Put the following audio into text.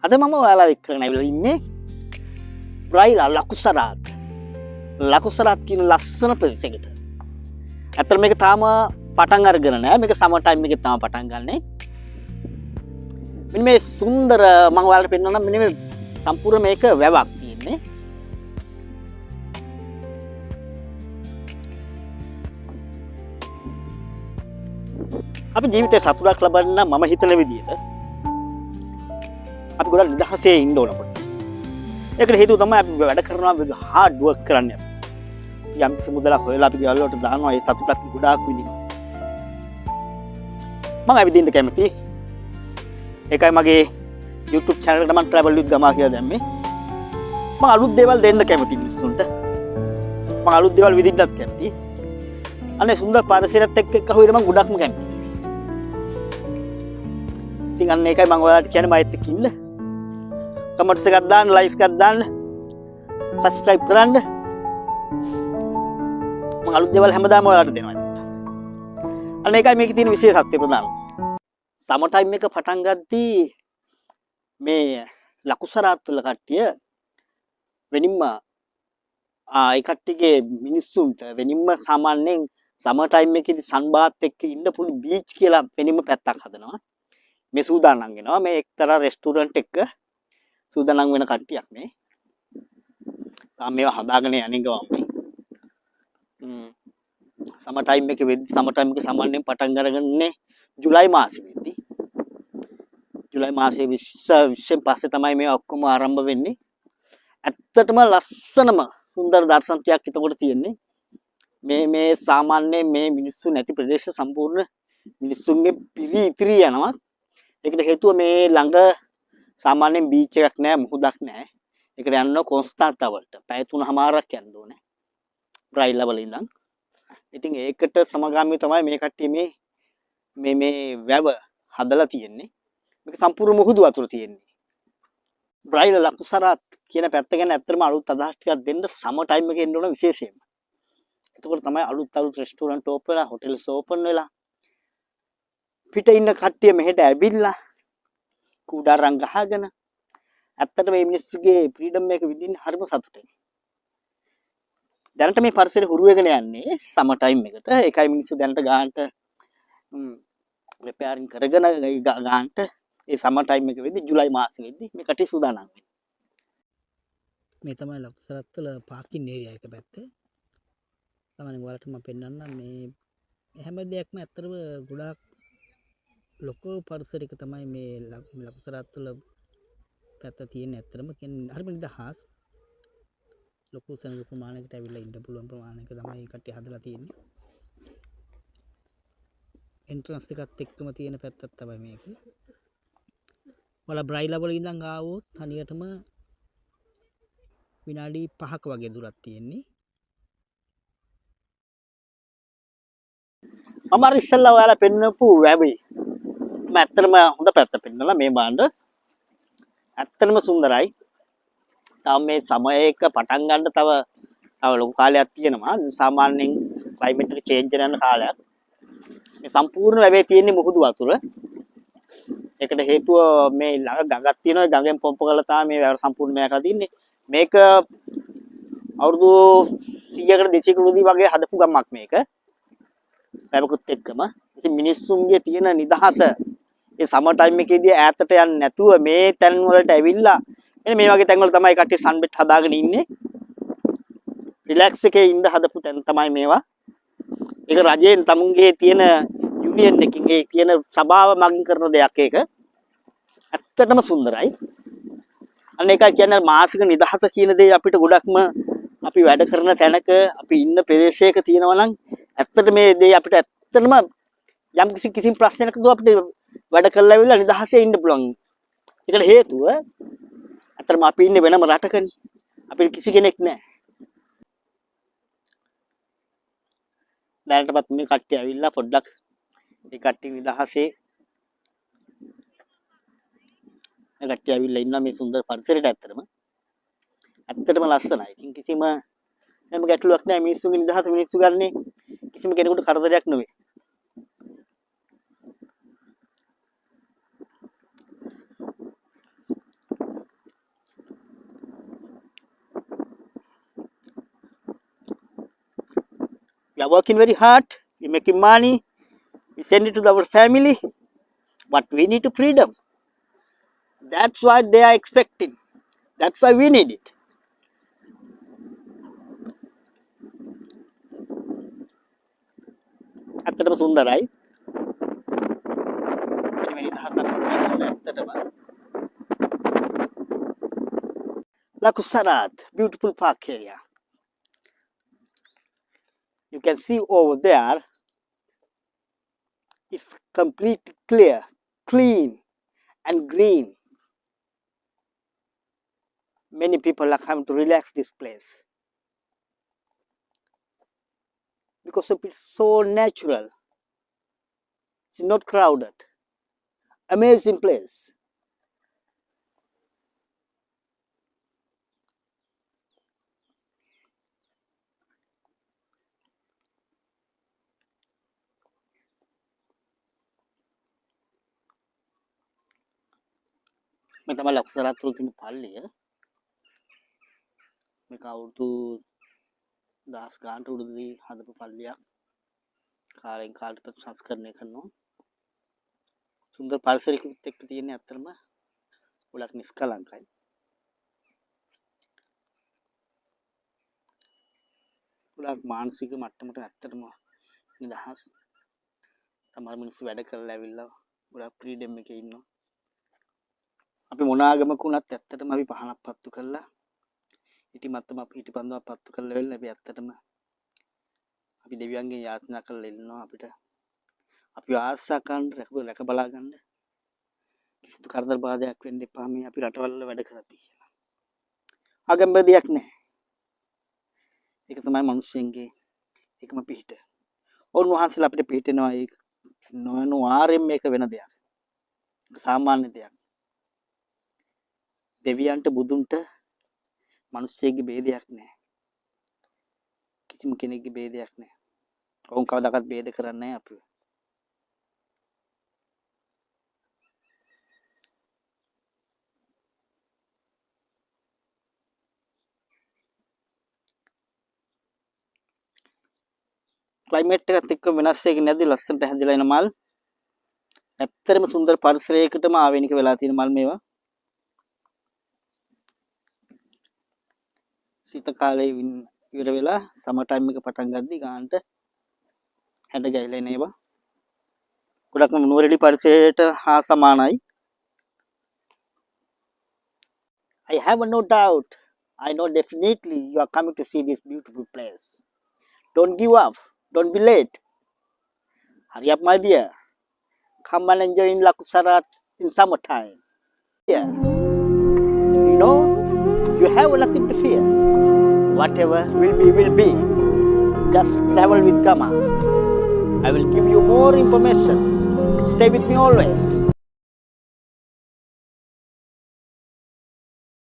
අද මම ඔයාලා එක්ක කරගෙන ආවිලා ඉන්නේ බ්‍රයිලා ලකුසරාත්. ලකුසරාත් කියන ලස්සන ප්‍රදේශයකට. ඇත්තට මේක තාම පටන් අරගෙන නැහැ. මේක සමර් ටයිම් එකේ තාම පටන් ගන්නනේ. මෙන්න මේ සුන්දර මම ඔයාලට පෙන්නන්නම් මෙන්න මේ සම්පූර්ණ මේක වැවක් තියෙන්නේ. අපි ජීවිතේ සතුටක් ලබන්න මම හිතන විදිහට අපි ගොඩක් නිදහසේ ඉන්න ඕන කොට. ඒකට හේතුව තමයි අපි වැඩ කරනවා හાર્ඩ් වර්ක් කරන්නේ. යම් කිසි මුදලක් හොයලා අපි ගෙවල් වලට දානවා ඒ සතුටක් ගොඩාක් විඳිනවා. මම ඇවිදින්න කැමතියි. ඒකයි මගේ YouTube channel එකට මම travel with ගමා කියලා දැම්මේ. මම අලුත් දේවල් දෙන්න කැමතියි මිනිස්සුන්ට. මම අලුත් දේවල් විඳින්නත් කැමතියි. අනේ සුන්දර පරිසරයත් එක්ක අහුවෙන්න මම ගොඩක්ම කැමතියි. ඉතින් අන්න ඒකයි මම ඔයාලට කියන්නේ මයිත් එක්ක ඉන්න. කමෙන්ට්ස් එකක් දාන්න, ලයික්ස් එකක් දාන්න, subscribe කරන්න. මම අලුත් දේවල් හැමදාම ඔයාලට දෙනවා. අන්න ඒකයි මේකේ තියෙන විශේෂත්වය ප්‍රධානම. සමර් ටයිම් එක පටන් ගද්දී මේ ලකුසරාත් වල කට්ටිය වෙනින්ම ඒ කට්ටියගේ මිනිස්සුන්ට වෙනින්ම සාමාන්‍යයෙන් සමර් ටයිම් එකේදී සන්බාත් එක්ක ඉන්න පුළු බීච් කියලා වෙනින්ම පැත්තක් හදනවා. මේ සූදානම් වෙනවා මේ එක්තරා රෙස්ටුරන්ට් එක සූදානම් වෙන කට්ටියක් මේ. තාම මේවා හදාගෙන යන්නේ ගමන් මේ. සමර් ටයිම් එකේ වෙද්දි සමර් ටයිම් එක සාමාන්‍යයෙන් පටන් අරගන්නේ ජුලයි මාසෙ වෙද්දි. ජුලයි මාසයේ 20 පස්සේ තමයි මේ ඔක්කොම ආරම්භ වෙන්නේ. ඇත්තටම ලස්සනම සුන්දර දර්ශනයක් එතකොට තියෙන්නේ. මේ සාමාන්‍ය මේ මිනිස්සු නැති ප්‍රදේශ සම්පූර්ණ මිනිස්සුන්ගේ පිරි ඉතිරි යනවා. ඒකට හේතුව මේ ළඟ සාමාන්‍යයෙන් බීච් එකක් නැහැ, මුහුදක් නැහැ. ඒකට යන්න කොන්ස්ටාන්තා වලට පැය 3:00මාරක් යන්න ඕනේ. බ්‍රයිලා වල ඉඳන්. ඉතින් ඒකට සමගාමීව තමයි මේ කට්ටිය මේ වැව හදලා තියෙන්නේ. මේක සම්පූර්ණ මුහුදු වතුර තියෙන්නේ. බ්‍රයිලා ලකුසරාත් කියන පැත්ත ගැන ඇත්තටම අලුත් අදහස් ටිකක් දෙන්න සමර් ටයිම් එකේ එන්න ඕන විශේෂයෙන්ම. එතකොට තමයි අලුත් රෙස්ටුරන්ට් ඕපන් වෙලා, හොටෙල්ස් ඕපන් වෙලා පිට ඉන්න කට්ටිය මෙහෙට ඇවිල්ලා කුඩාරම් ගහගෙන ඇත්තට මේ මිනිස්සුගේ ෆ්‍රීඩම් එක විඳින්න හරිම සතුටින්. දැනට මේ පරිසරය හුරු වෙගෙන යන්නේ සමර් ටයිම් එකට. ඒකයි මිනිස්සු දැනට ගානට රිපෙයාරින් කරගෙන ගානට ඒ සමර් ටයිම් එක වෙද්දි ජුලයි මාසෙ වෙද්දි මේ කටි සූදානම් වෙන්නේ. මේ තමයි ලකුසරාත් වල පාකින් ඒරියා එක පැත්තේ. තමයි ඔයාලට මම පෙන්නන්නම් මේ හැම දෙයක්ම ඇත්තටම ගොඩාක් ලොකු පරිසරයක තමයි මේ ලකුසරාත් වල පැත්ත තියෙන්නේ. ඇත්තටම කියන්නේ හරිම නිදහස්. ලොකු සෙනඟ ප්‍රමාණයකට ඇවිල්ලා ඉන්න පුළුවන් ප්‍රමාණයක තමයි කට්ටිය හදලා තියෙන්නේ. එන්ට්‍රන්ස් එකත් එක්කම තියෙන පැත්තක් තමයි මේක. ඔයාලා බ්‍රයිලා වල ඉඳන් ආවොත් හනියටම විනාඩි 5ක වගේ දුරක් තියෙන්නේ. මම අර ඉස්සෙල්ලා ඔයාලා පෙන්නපු වැවේ මම ඇත්තටම හොඳ පැත්ත පෙන්නලා මේ බාණ්ඩ ඇත්තටම සුන්දරයි. තව මේ සමයයක පටන් ගන්න තව ලොකු කාලයක් තියෙනවා. සාමාන්‍යයෙන් ක්ලයිමේට් එක චේන්ජ් වෙන කාලයක්. මේ සම්පූර්ණ වැවේ තියෙන්නේ මුහුදු වතුර. ඒකට හේතුව මේ ළඟ ගඟක් තියෙනවා. ගඟෙන් පොම්ප කරලා තමයි මේ වැව සම්පූර්ණ මේක හදින්නේ. මේක අවුරුදු 100කට 200කට වගේ හදපු ගමක් මේක. වැවකුත් එක්කම. ඉතින් මිනිස්සුන්ගේ තියෙන නිදහස ඒ සමර් ටයිම් එකේදී ඈතට යන්නේ නැතුව මේ තැන් වලට ඇවිල්ලා මෙන්න මේ වගේ තැන් වල තමයි කට්ටිය සන්බෙට් හදාගෙන ඉන්නේ. රිලැක්ස් එකේ ඉඳ හදපු තැන් තමයි මේවා. ඒක රජයෙන් තමුන්ගේ තියෙන යුනියන් එකකින් ඒ තියෙන සභාව මගින් කරන දෙයක් ඒක. ඇත්තටම සුන්දරයි. අන්න ඒකයි කියන්නේ මානසික නිදහස කියන දේ අපිට ගොඩක්ම අපි වැඩ කරන තැනක අපි ඉන්න ප්‍රදේශයක තියෙනවා නම් ඇත්තට මේ දේ අපිට ඇත්තටම යම් කිසි ප්‍රශ්නයක දුව අපිට වැඩ කරලා ඉවිල්ලා නිදහසේ ඉන්න පුළුවන්. ඒකට හේතුව ඇත්තටම අපි ඉන්නේ වෙනම රටකනේ. අපිට කිසි කෙනෙක් නැහැ. දැනටපත් මේ කට්ටිය ඇවිල්ලා පොඩ්ඩක් ඒ කට්ටිය නිදහසේ ඒ කට්ටිය ඇවිල්ලා ඉන්නවා මේ සුන්දර පරිසරයට ඇත්තටම ලස්සනයි. ඉතින් කිසිම ගැටලුවක් නැහැ. මිනිස්සුගේ නිදහස මිනිස්සු ගන්නේ කිසිම කෙනෙකුට කරදරයක් නෙවෙයි. We are working very hard. We are making money. We send it to our family. But we need freedom. That's why they are expecting. That's why we need it. ඇත්තටම සුන්දරයි. මෙවැනි දහසක් ඇත්තටම Laku Sarat, beautiful park area. You can see over there, it's completely clear, clean and green. Many people are coming to relax this place because it's so natural. It's not crowded. Amazing place. මේ තමයි ලක්ෂ සරත් තුල තියෙන පල්ලිය. මේක අවුරුදු 10 ගානට උඩදී හදපු පල්ලියක්. කාලෙන් කාලට සංස්කරණය කරනවා. සුන්දර පරිසරයකට එක්ක තියෙන ඇත්තටම ගොඩක් නිස්කලංකයි. ගොඩක් මානසික මට්ටමට ඇත්තටම නිදහස්. තමයි මිනිස්සු වැඩ කරලා ඇවිල්ලා ගොඩක් ෆ්‍රීඩම් එකේ ඉන්නවා. අපි මොන ආගමක වුණත් ඇත්තටම අපි පහනක් පත්තු කරලා ඉටිමත්තම අපි ඉටිපන්දමක් පත්තු කරලා වෙන්න අපි ඇත්තටම අපි දෙවියන්ගෙන් යාඥා කරලා ඉන්නවා අපිට අපි ආශා කරන රැක බලා ගන්න කිසිදු කරදර බාධයක් වෙන්න එපා මේ අපි රටවල වැඩ කරලා තියෙනවා. ආගම්බදියක් නැහැ. ඒක තමයි මිනිස්සුන්ගේ එකම පිහිට. ඕන්වහන්සේලා අපිට පිහිටනවා ඒක නොඅනුවාරයෙන් මේක වෙන දෙයක්. සාමාන්‍ය දෙයක්. දෙවියන්ට බුදුන්ට මිනිස්සෙගේ ભેදයක් නැහැ. කිසිම කෙනෙක්ගේ ભેදයක් නැහැ. ඔවුන් කවදාකවත් ભેද කරන්නේ නැහැ අපිව. ක්ලයිමේට් එකත් එක්ක වෙනස් වෙන්නේ නැද්ද ලස්සනට හැදිලා එන මල්. ඇත්තටම සුන්දර පරිසරයකටම ආවේනික වෙලා තියෙන මල් මේවා. සීත කාලේ ඉවර වෙලා සමර් ටයිම් එක පටන් ගද්දි ගානට හැඩ ගැහිලා එන ඒවා. ගොඩක්ම නුවරඑළිය පරිසරයට හා සමානයි. I have no doubt. I know definitely you are coming to see this beautiful place. Don't give up. Don't be late. Hurry up, my dear. Come and enjoy in Laku Sarat in summertime. Yeah. You know, you have nothing to fear. Whatever will be, will be. Just travel with Gama. I will give you more information. Stay with me always.